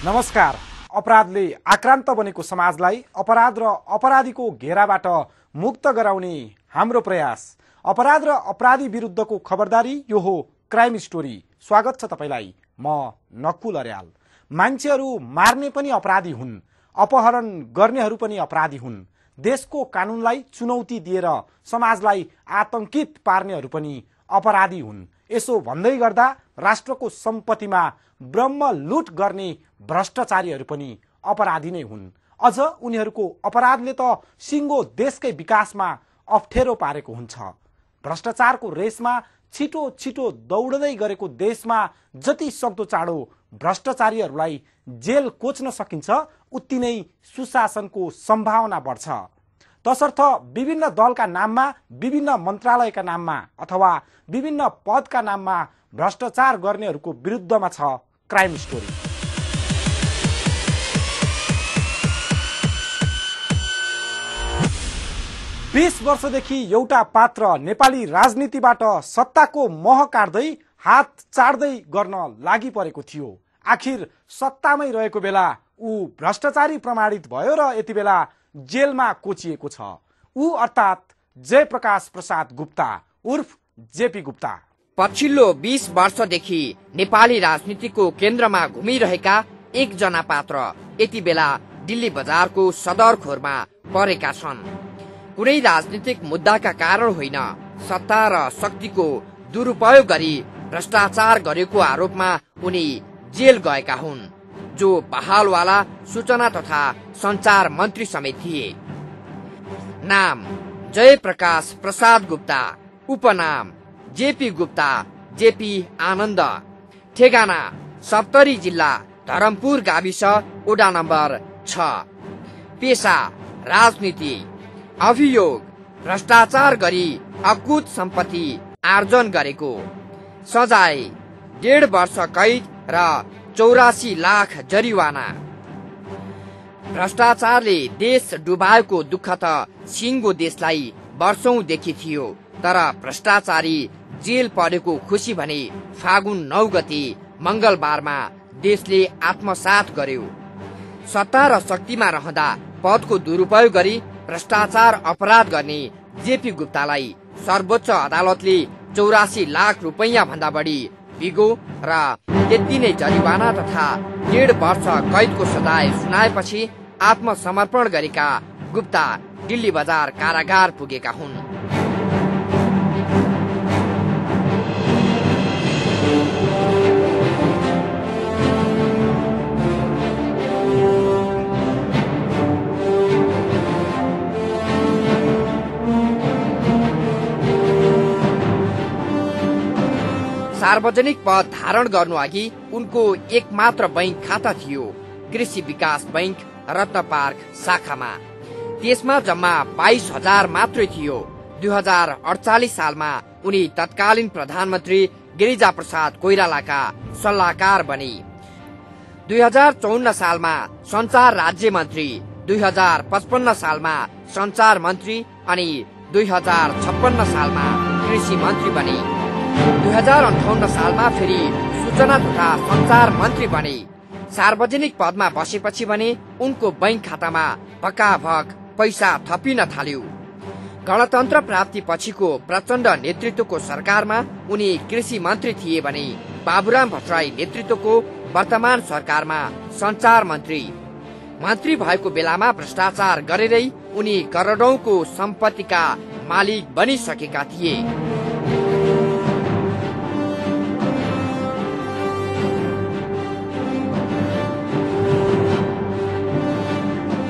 नमस्कार। अपराधले आक्रान्त बनेको समाजलाई अपराध र अपराधीको घेराबाट मुक्त गराउने हाम्रो प्रयास। अपराध र अपराधी विरुद्धको खबरदारी यो हो क्राइम स्टोरी। स्वागत छ तपाईलाई। म नकुल अर्याल। मान्छेहरू मार्ने पनि अपराधी हुन्, अपहरण गर्नेहरू पनि अपराधी हुन्, देशको कानुनलाई चुनौती दिएर समाजलाई आतंकित पार्नेहरू पनि अपराधी हुन्। यसो भन्दै गर्दा राष्ट्रको सम्पत्तिमा ब्रह्म लुट गर्ने भ्रष्टाचारीहरू पनि अपराधी नै हुन्। अझ उनीहरूको अपराधले त सिङ्गो देशकै विकासमा अप्ठ्यारो पारेको हुन्छ। भ्रष्टाचारको रेसमा छिटो छिटो दौड्दै गरेको देशमा जति सक्दो चाँडो भ्रष्टाचारीहरूलाई जेल कोच्न सकिन्छ उति नै सुशासनको सम्भावना बढ्छ। तसर्थ विभिन्न दलका नाममा, विभिन्न मन्त्रालयका नाममा अथवा विभिन्न पदका नाममा भ्रष्टाचार गर्नेहरूको विरुद्धमा छ क्राइम स्टोरी। बीस वर्षदेखि एउटा पात्र नेपाली राजनीतिबाट सत्ताको मोह काट्दै हात चाड्दै गर्न लागि परेको थियो। आखिर सत्तामै रहेको बेला ऊ भ्रष्टाचारी प्रमाणित भयो र यति बेला जेलमा कोचिएको छ। ऊ अर्थात् जयप्रकाश प्रसाद गुप्ता उर्फ जेपी गुप्ता। पछिल्लो 20 वर्षदेखि नेपाली राजनीतिको केन्द्रमा घुमिरहेका एकजना पात्र यति बेला दिल्ली बजारको सदरखोरमा परेका छन्। कुनै राजनीतिक मुद्दाका कारण होइन, सत्ता र शक्तिको दुरुपयोग गरी भ्रष्टाचार गरेको आरोपमा उनी जेल गएका हुन्, जो बहालवाला सूचना तथा संचार मन्त्री समेत थिए। नाम जयप्रकाश प्रसाद गुप्ता, उपनाम जेपी गुप्ता, जेपी आनन्द, ठेगाना सप्तरी जिल्ला धरमपुर गाविस वडा नम्बर 6, पेशा राजनीति, अभियोग भ्रष्टाचार गरी अकुत सम्पत्ति आर्जन गरेको, सजाय 1.5 वर्ष कैद र 84 लाख जरिवाना। भ्रष्टाचारले देश डुबाएको दुःख त सिङ्गो देशलाई वर्षौंदेखि थियो, तर भ्रष्टाचारी जेल परेको खुशी भने फागुन 9 गते मंगलबारमा देशले आत्मसात गर्यो। सत्ता र शक्तिमा रहँदा पदको दुरुपयोग गरी भ्रष्टाचार अपराध गर्ने जेपी गुप्तालाई सर्वोच्च अदालतले 84 लाख रुपैयाँ भन्दा बढी बिगो र त्यति नै जरिवाना तथा 1.5 वर्ष कैदको सजाय सुनाएपछि आत्मसमर्पण गरेका गुप्ता दिल्ली बजार कारागार पुगेका हुन्। सार्वजनिक पद धारण गर्नु अघि उनको एकमात्र बैंक खाता थियो, कृषि विकास बैंक रत्न पार्क शाखामा। त्यसमा जम्मा 22,000 मात्रै थियो। 2048 सालमा उनी तत्कालीन प्रधानमन्त्री गिरिजा प्रसाद कोइरालाका सल्लाहकार बने। 2054 सालमा संचार राज्य मन्त्री, 2055 सालमा संचार मन्त्री अनि 2056 सालमा कृषि मन्त्री बने। 2058 सालमा फेरि सूचना तथा संचार मन्त्री बने। सार्वजनिक पदमा बसेपछि भने उनको बैंक खातामा भकाभक पैसा थपिन थाल्यो। गणतन्त्र प्राप्ति पछिको प्रचण्ड नेतृत्वको सरकारमा उनी कृषि मन्त्री थिए भने बाबुराम भट्टराई नेतृत्वको वर्तमान सरकारमा संचार मन्त्री भएको बेलामा भ्रष्टाचार गरेरै उनी करोडौंको सम्पत्तिका मालिक बनिसकेका थिए।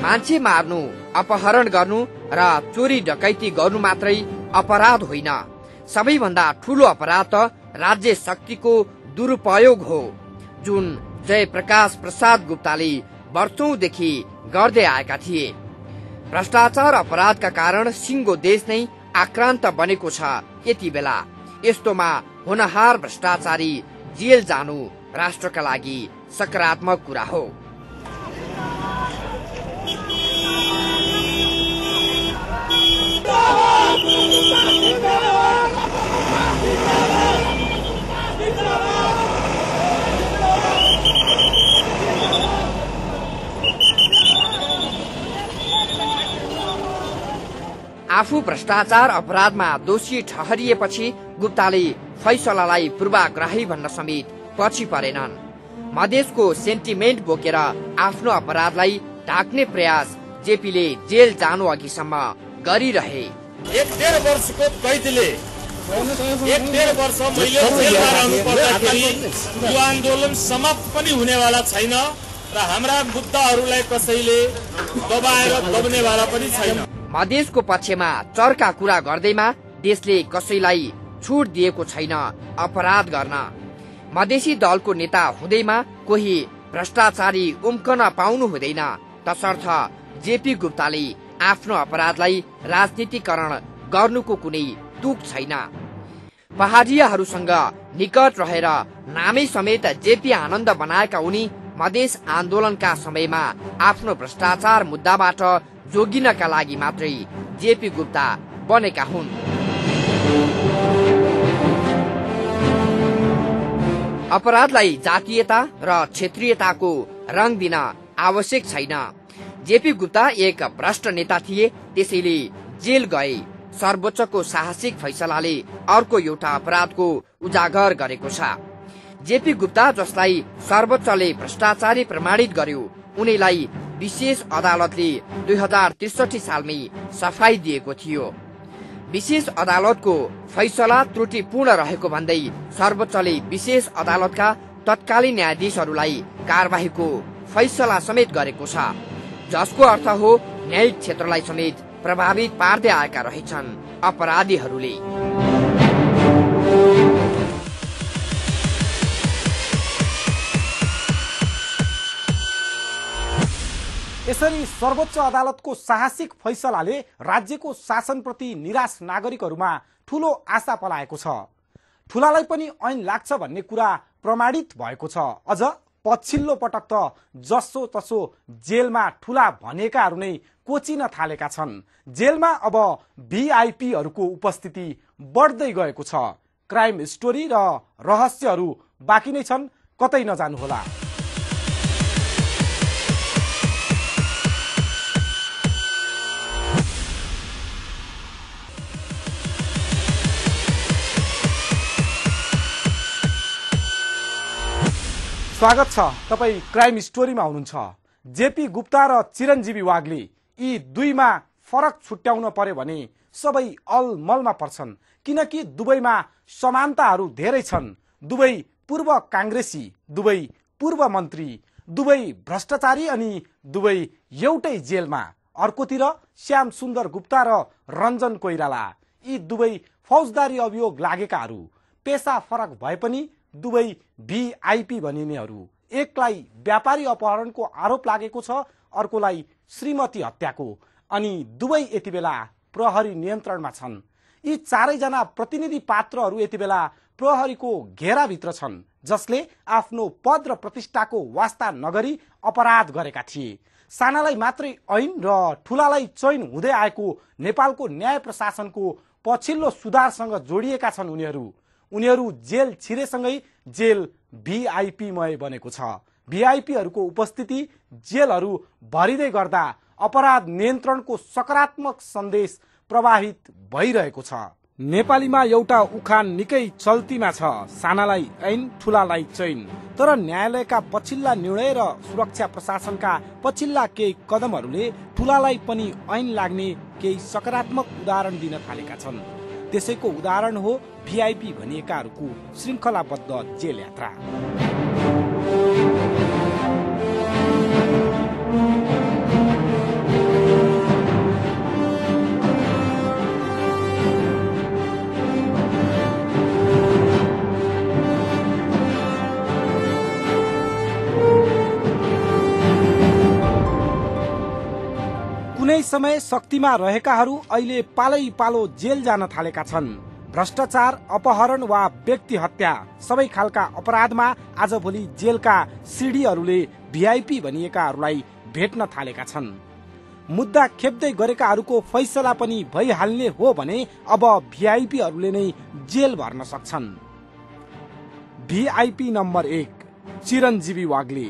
मान्छे मार्नु, अपहरण गर्नु र चोरी डकैती गर्नु मात्रै अपराध होइन, सबैभन्दा ठूलो अपराध त राज्य शक्तिको दुरुपयोग हो, जुन जयप्रकाश प्रसाद गुप्ताले वर्षौंदेखि गर्दै आएका थिए। भ्रष्टाचार अपराधका कारण सिङ्गो देश नै आक्रान्त बनेको छ। यति बेला यस्तोमा होनहार भ्रष्टाचारी जेल जानु राष्ट्रका लागि सकारात्मक कुरा हो। आफू भ्रष्टाचार अपराधमा दोषी ठहरिएपछि गुप्ताले फैसलालाई पूर्वाग्रही भन्न समेत पछि परेनन्। मधेसको सेन्टिमेन्ट बोकेर आफ्नो अपराधलाई ढाक्ने प्रयास जेपीले जेल जानु अघिसम्म गरिरहे। 1.5 वर्षको कैदले 1.5 वर्ष मैले जेलमा रहनु पर्दाखेरि यो आन्दोलन समाप्त पनि हुनेवाला छैन र हाम्रा मुद्दाहरूलाई कसैले दबाएर दब्नेवाला पनि छैन। मधेसको पक्षमा चर्का कुरा गर्दैमा देशले कसैलाई छुट दिएको छैन अपराध गर्न। मधेसी दलको नेता हुँदैमा कोही भ्रष्टाचारी उम्कन पाउनु हुँदैन, तसर्थ जेपी गुप्ताले आफ्नो अपराधलाई राजनीतिकरण गर्नुको कुनै तुक छैन। पहाडियाहरूसँग निकट रहेर नामै समेत जेपी आनन्द बनाएका उनी मधेस आन्दोलनका समयमा आफ्नो भ्रष्टाचार मुद्दाबाट जोगिनका लागि मात्रै जेपी गुप्ता बनेका हुन्। अपराधलाई जातीयता र क्षेत्रीयताको रंग दिन आवश्यक छैन। जेपी गुप्ता एक भ्रष्ट नेता थिए, त्यसैले जेल गए। सर्वोच्चको साहसिक फैसलाले अर्को एउटा अपराधको उजागर गरेको छ। जेपी गुप्ता जसलाई सर्वोच्चले भ्रष्टाचारी प्रमाणित गर्यो, उनीलाई विशेष अदालतले 2063 सालमै सफाई दिएको थियो। विशेष अदालतको फैसला त्रुटिपूर्ण रहेको भन्दै सर्वोच्चले विशेष अदालतका तत्कालीन न्यायाधीशहरूलाई कार्यवाहीको फैसला समेत गरेको छ, जसको अर्थ हो न्यायिक क्षेत्रलाई समेत प्रभावित पार्दै आएका रहेछन् अपराधीहरूले। यसरी सर्वोच्च अदालतको साहसिक फैसलाले राज्यको शासनप्रति निराश नागरिकहरूमा ठूलो आशा पलाएको छ। ठूलालाई पनि ऐन लाग्छ भन्ने कुरा प्रमाणित भएको छ। अझ पछिल्लो पटक त जसो तसो जेलमा ठूला भनेकाहरू नै कोचिन थालेका छन्। जेलमा अब भिआइपीहरूको उपस्थिति बढ्दै गएको छ। क्राइम स्टोरी र रहस्यहरू बाँकी नै छन्, कतै नजानुहोला। स्वागत छ, तपाई क्राइम स्टोरीमा हुनुहुन्छ। जेपी गुप्ता र चिरञ्जीवी वाग्ले यी दुईमा फरक छुट्याउन पर्यो भने सबै अलमलमा पर्छन्, किनकि दुवैमा समानताहरू धेरै छन्। दुवै पूर्व कांग्रेसी, दुवै पूर्व मन्त्री, दुवै भ्रष्टाचारी अनि दुवै एउटै जेलमा। अर्कोतिर श्याम सुन्दर गुप्ता र रञ्जन कोइराला, यी दुवै फौजदारी अभियोग लागेकाहरू। पेशा फरक भए पनि दुवै भिआइपी भनिनेहरू। एकलाई व्यापारी अपहरणको आरोप लागेको छ, अर्कोलाई श्रीमती हत्याको, अनि दुवै यति बेला प्रहरी नियन्त्रणमा छन्। यी चारैजना प्रतिनिधि पात्रहरू यति बेला प्रहरीको घेराभित्र छन्, जसले आफ्नो पद र प्रतिष्ठाको वास्ता नगरी अपराध गरेका थिए। सानालाई मात्रै ऐन र ठूलालाई चयन हुँदै आएको नेपालको न्याय प्रशासनको पछिल्लो सुधारसँग जोडिएका छन् उनीहरू जेल छिरेसँगै जेल भिआइपीमय बनेको छ। भिआइपीहरूको उपस्थिति जेलहरू भरिँदै गर्दा अपराध नियन्त्रणको सकारात्मक सन्देश प्रवाहित भइरहेको छ। नेपालीमा एउटा उखान निकै चल्तीमा छ, सानालाई ऐन ठूलालाई चैन। तर न्यायालयका पछिल्ला निर्णय र सुरक्षा प्रशासनका पछिल्ला केही कदमहरूले ठूलालाई पनि ऐन लाग्ने केही सकारात्मक उदाहरण दिन थालेका छन्। त्यसैको उदाहरण हो भिआइपी भनिएकाहरूको श्रृङ्खलाबद्ध जेल यात्रा। कुनै समय शक्तिमा रहेकाहरू अहिले पालै पालो जेल जान थालेका छन्। भ्रष्टाचार, अपहरण वा व्यक्ति हत्या सबै खालका अपराधमा आजभोलि जेलका सिडीहरूले भिआइपी भनिएकाहरूलाई भेट्न थालेका छन्। मुद्दा खेप्दै गरेकाहरूको फैसला पनि भइहाल्ने हो भने अब भिआइपीहरूले नै जेल भर्न सक्छन्। भिआइपी नम्बर 1 चिरञ्जीवी वाग्ले।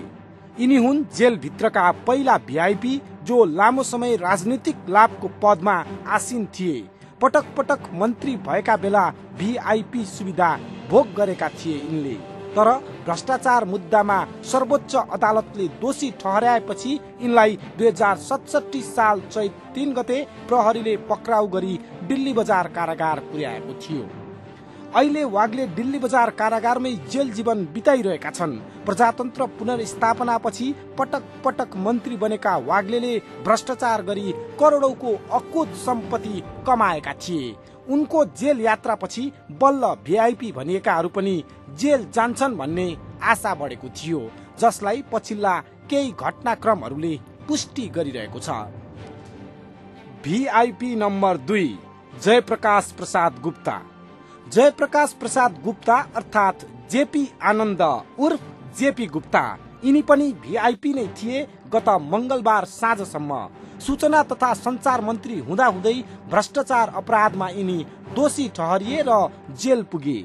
यिनी हुन् जेलभित्रका पहिला भिआइपी जो लामो समय राजनीतिक लाभको पदमा आसीन थिए। पटक पटक मन्त्री भएका बेला भिआइपी सुविधा भोग गरेका थिए यिनले। तर भ्रष्टाचार मुद्दामा सर्वोच्च अदालतले दोषी ठहर्याएपछि यिनलाई 2067 साल चैत 3 गते प्रहरीले पक्राउ गरी दिल्ली बजार कारागार पुर्याएको थियो। अहिले वाग्ले दिल्ली बजार कारागारमै जेल जीवन बिताइरहेका छन्। प्रजातन्त्र पुनर्स्थापनापछि पटक पटक मन्त्री बनेका वाग्लेले भ्रष्टाचार गरी करोडौंको अकुत सम्पत्ति कमाएका थिए। उनको जेल यात्रापछि बल्ल भिआइपी भनिएकाहरू पनि जेल जान्छन् भन्ने आशा बढेको थियो, जसलाई पछिल्ला केही घटनाक्रमहरूले पुष्टि गरिरहेको छ। VIP number 2 Jayprakash Prasad Gupta. जयप्रकाश प्रसाद गुप्ता अर्थात जेपी आनन्द उर्फ जेपी गुप्ता, यिनी पनि भिआइपी नै थिए। गत मंगलबार साँझसम्म सूचना तथा संचार मन्त्री हुँदाहुँदै भ्रष्टाचार अपराधमा यिनी दोषी ठहरिए र जेल पुगे।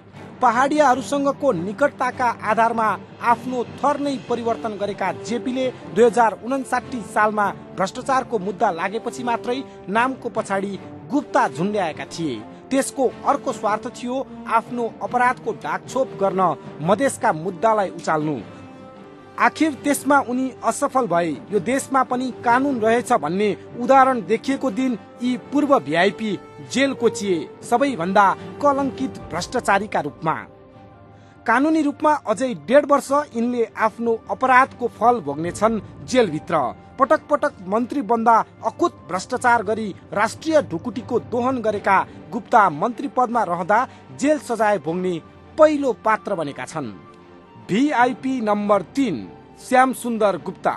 पहाडियाहरूसँगको निकटताका आधारमा आफ्नो थर नै परिवर्तन गरेका जेपीले 2059 सालमा भ्रष्टाचारको मुद्दा लागेपछि मात्रै नामको पछाडि गुप्ता झुन्ड्याएका थिए। त्यसको अर्को स्वार्थ थियो आफ्नो अपराधको ढाकछोप गर्न मधेसका मुद्दालाई उचाल्नु। आखिर त्यसमा उनी असफल भए। यो देशमा पनि कानून रहेछ भन्ने उदाहरण देखिएको दिन यी पूर्व भिआइपी जेल कोचिए, सबैभन्दा कलंकित भ्रष्टाचारीका रूपमा। कानूनी रूपमा अझै 1.5 वर्ष यिनले आफ्नो अपराधको फल भोग्नेछन् जेलभित्र। पटक पटक मन्त्री बन्दा अकुत भ्रष्टाचार गरी राष्ट्रिय ढुकुटीको दोहन गरेका गुप्ता मन्त्री पदमा रहँदा जेल सजाय भोग्ने पहिलो पात्र बनेका छन्। भिआइपी नम्बर 3 श्याम सुन्दर गुप्ता।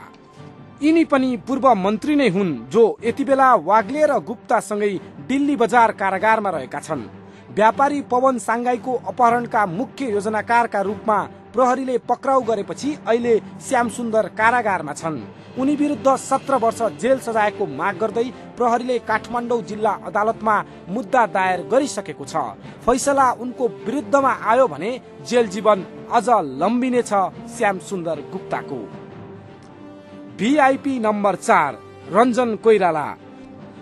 यिनी पनि पूर्व मन्त्री नै हुन् जो यति बेला वाग्ले र गुप्तासँगै दिल्ली बजार कारागारमा रहेका छन्। व्यापारी पवन साङ्गाईको अपहरणका मुख्य योजनाकारका रूपमा प्रहरीले पक्राउ गरेपछि अहिले श्याम सुन्दर कारागारमा छन्। उनी विरुद्ध 17 वर्ष जेल सजायको माग गर्दै प्रहरीले काठमाडौँ जिल्ला अदालतमा मुद्दा दायर गरिसकेको छ। फैसला उनको विरुद्धमा आयो भने जेल जीवन अझ लम्बिनेछ श्याम सुन्दर गुप्ताको। भिआइपी नम्बर 4 रञ्जन कोइराला।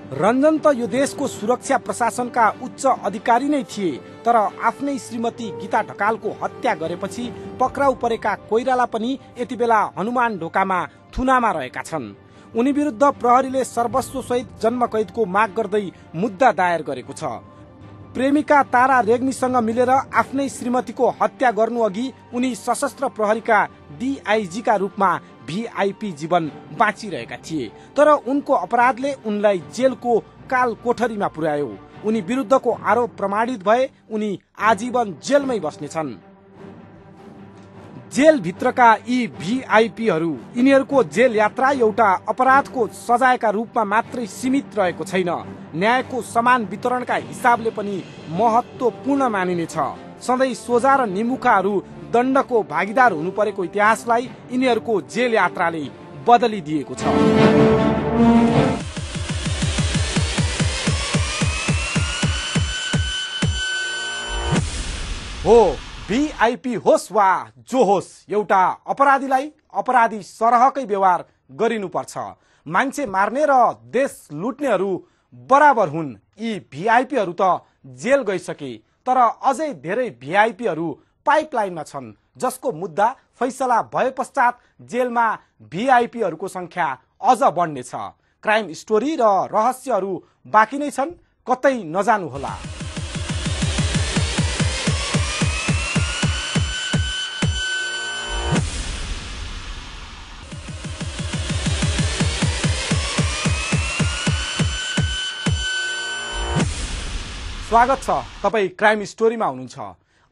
रञ्जन त यो देशको सुरक्षा प्रशासनका उच्च अधिकारी नै थिए, तर आफ्नै श्रीमती गीता ढकालको हत्या गरेपछि पक्राउ परेका कोइराला पनि यति बेला हनुमान ढोकामा थुनामा रहेका छन्। उनी विरुद्ध प्रहरीले सर्वस्व सहित जन्म कैदको माग गर्दै मुद्दा दायर गरेको छ। प्रेमिका तारा रेग्मीसँग मिलेर आफ्नै श्रीमतीको हत्या गर्नु अघि उनी सशस्त्र प्रहरीका डीआईजी का रूपमा भिआइपी जीवन बाँचिरहेका थिए, तर उनको अपराधले उनलाई जेलको काल कोठरीमा पुर्यायो। उनी विरुद्धको आरोप प्रमाणित भए उनी आजीवन जेलमै बस्नेछन्। जेल भित्रका यी भिआइपीहरू, यिनीहरूको जेल यात्रा एउटा अपराधको सजायका रूपमा मात्रै सीमित रहेको छैन, न्यायको समान वितरणका हिसाबले पनि महत्वपूर्ण मानिनेछ। सधैँ सोझा र निमुखाहरू दण्डको भागीदार हुनु परेको इतिहासलाई यिनीहरूको जेल यात्राले बदलिदिएको छ। हो भिआइपी होस् वा जो होस्, एउटा अपराधीलाई अपराधी सरहकै व्यवहार गरिनुपर्छ। मान्छे मार्ने र देश लुट्नेहरू बराबर हुन्। यी भिआइपीहरू त जेल गइसके, तर अझै धेरै भिआइपीहरू पाइपलाइनमा छन्, जसको मुद्दा फैसला भए पश्चात जेलमा भिआइपीहरूको संख्या अझ बढ्नेछ। क्राइम स्टोरी र रहस्यहरू बाँकी नै छन्, कतै नजानुहोला। स्वागत छ, तपाई क्राइम स्टोरीमा हुनुहुन्छ।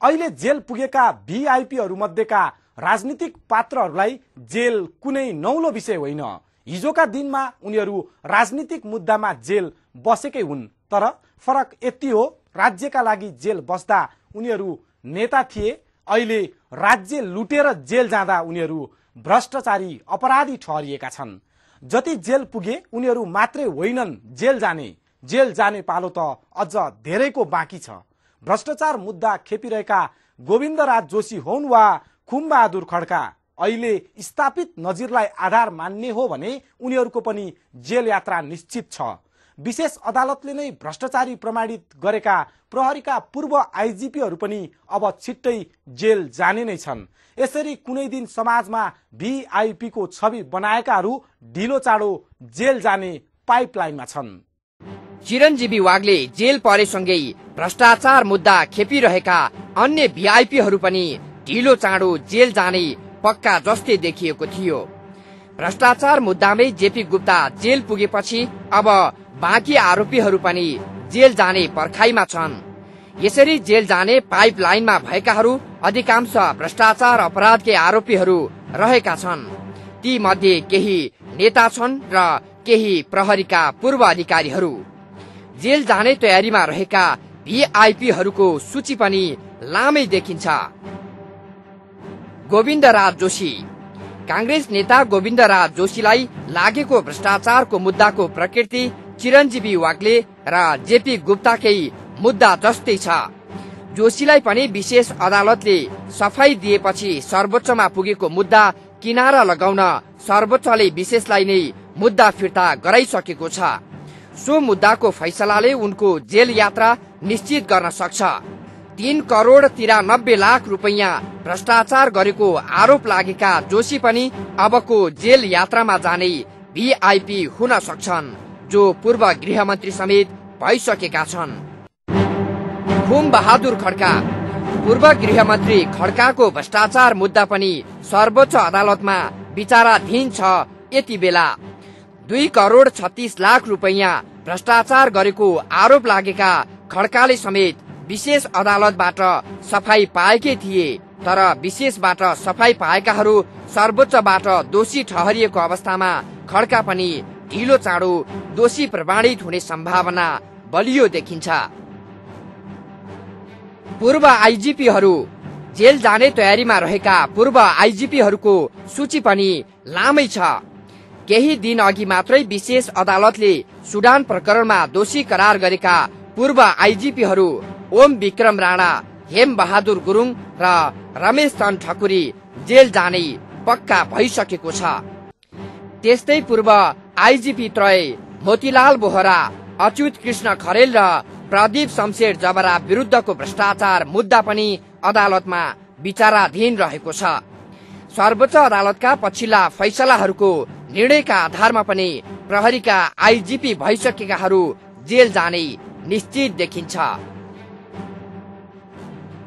अहिले जेल पुगेका भिआइपीहरू मध्येका राजनीतिक पात्रहरूलाई जेल कुनै नौलो विषय होइन। हिजोका दिनमा उनीहरू राजनीतिक मुद्दामा जेल बसेकै हुन्, तर फरक यति हो, राज्यका लागि जेल बस्दा उनीहरू नेता थिए, अहिले राज्य लुटेर जेल जाँदा उनीहरू भ्रष्टाचारी अपराधी ठहरिएका छन्। जति जेल पुगे उनीहरू मात्रै होइनन् जेल जाने पालो त अझ धेरैको बाँकी छ। भ्रष्टाचार मुद्दा खेपिरहेका गोविन्दराज जोशी हुन् वा खुमबहादुर खड्का, अहिले स्थापित नजिरलाई आधार मान्ने हो भने उनीहरूको पनि जेल यात्रा निश्चित छ। विशेष अदालतले नै भ्रष्टाचारी प्रमाणित गरेका प्रहरीका पूर्व आइजिपीहरू पनि अब छिट्टै जेल जाने नै छन्। यसरी कुनै दिन समाजमा भिआइपी को छवि बनाएकाहरू ढिलो चाँडो जेल जाने पाइपलाइनमा छन्। चिरञ्जीवी वाग्ले जेल परेसँगै भ्रष्टाचार मुद्दा खेपिरहेका अन्य भिआइपीहरू पनि ढिलो चाँडो जेल जाने पक्का जस्तै देखिएको थियो। भ्रष्टाचार मुद्दामै जेपी गुप्ता जेल पुगेपछि अब बाँकी आरोपीहरू पनि जेल जाने पर्खाइमा छन्। यसरी जेल जाने पाइपलाइनमा भएकाहरू अधिकांश भ्रष्टाचार अपराधकै आरोपीहरू रहेका छन्। ती मध्ये केही नेता छन् र केही प्रहरीका पूर्व अधिकारीहरू। जेल जाने तयारीमा रहेका भिआइपीहरूको सूची पनि लामै देखिन्छ। गोविन्दराज जोशी। कांग्रेस नेता गोविन्दराज जोशीलाई लागेको भ्रष्टाचारको मुद्दाको प्रकृति चिरञ्जीवी वाग्ले र जेपी गुप्ताकै मुद्दा जस्तै छ। जोशीलाई पनि विशेष अदालतले सफाई दिएपछि सर्वोच्चमा पुगेको मुद्दा किनारा लगाउन सर्वोच्चले विशेषलाई नै मुद्दा फिर्ता गराइसकेको छ। सो मुद्दाको फैसलाले उनको जेल यात्रा निश्चित गर्न सक्छ। 3 करोड 93 लाख रुपैयाँ भ्रष्टाचार गरेको आरोप लागेका जोशी पनि अबको जेल यात्रामा जाने भिआइपी हुन सक्छन्, जो पूर्व गृहमन्त्री समेत भइसकेका छन्। खुम बहादुर खड्का। पूर्व गृहमन्त्री खड्काको भ्रष्टाचार मुद्दा पनि सर्वोच्च अदालतमा विचाराधीन छ। यति बेला 2 करोड 36 लाख रुपैयाँ भ्रष्टाचार गरेको आरोप लागेका खड्काले समेत विशेष अदालतबाट सफाई पाएकै थिए। तर विशेषबाट सफाई पाएकाहरू सर्वोच्चबाट दोषी ठहरिएको अवस्थामा खड्का पनि ढिलो चाँडो दोषी प्रमाणित हुने सम्भावना बलियो देखिन्छ। पूर्व आइजिपीहरू। जेल जाने तयारीमा रहेका पूर्व आइजिपीहरूको सूची पनि लामै छ। केही दिन अघि मात्रै विशेष अदालतले सुडान प्रकरणमा दोषी करार गरेका पूर्व आइजिपीहरू ओम विक्रम राणा, हेम बहादुर गुरुङ र रमेश चन्द ठकुरी जेल जाने पक्का भइसकेको छ। त्यस्तै पूर्व आइजिपी त्रय मोतीलाल बोहरा, अच्युत कृष्ण खरेल र प्रदीप शमशेर जबरा विरुद्धको भ्रष्टाचार मुद्दा पनि अदालतमा विचाराधीन रहेको छ। सर्वोच्च अदालतका पछिल्ला फैसलाहरूको निर्णयका आधारमा पनि प्रहरीका आइजिपी भइसकेकाहरू जेल जाने निश्चित देखिन्छ।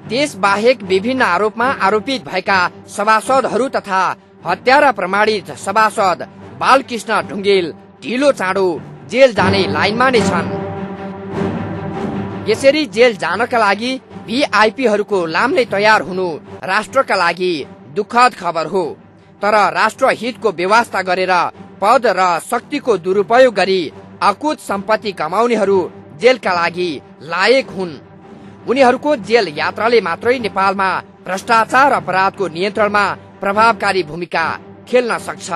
त्यसबाहेक विभिन्न आरोपमा आरोपित भएका सभासदहरू तथा हत्यारा प्रमाणित सभासद बालकृष्ण ढुङ्गेल ढिलो चाँडो जेल जाने लाइनमा नै छन्। यसरी जेल जानका लागि भिआइपीहरूको लामले तयार हुनु राष्ट्रका लागि दुःखद खबर हो। तर राष्ट्रहितको व्यवस्था गरेर पद र शक्तिको दुरुपयोग गरी अकुत सम्पत्ति कमाउनेहरू जेलका लागि लायक हुन्। उनीहरूको जेल यात्राले मात्रै नेपालमा भ्रष्टाचार अपराधको नियन्त्रणमा प्रभावकारी भूमिका खेल्न सक्छ।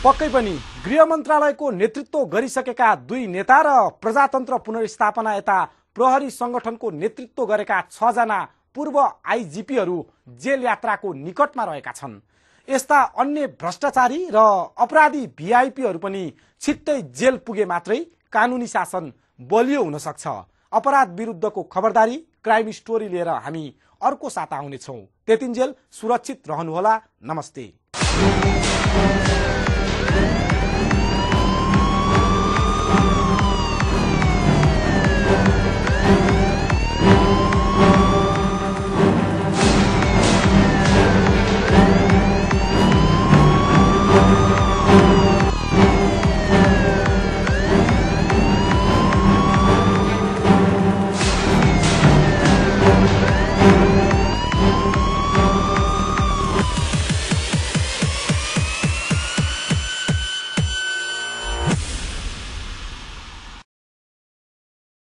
पक्कै पनि गृह मन्त्रालयको नेतृत्व गरिसकेका 2 नेता र प्रजातन्त्र पुनर्स्थापना यता प्रहरी संगठनको नेतृत्व गरेका 6 जना पूर्व आइजिपीहरू जेल यात्राको निकटमा रहेका छन्। यस्ता अन्य भ्रष्टाचारी र अपराधी भिआइपीहरू पनि छिट्टै जेल पुगे मात्रै कानुनी शासन बलियो हुन सक्छ। अपराध विरुद्धको खबरदारी क्राइम स्टोरी लिएर हामी अर्को साता आउनेछौँ। त्यतिन्जेल सुरक्षित रहनुहोला। नमस्ते।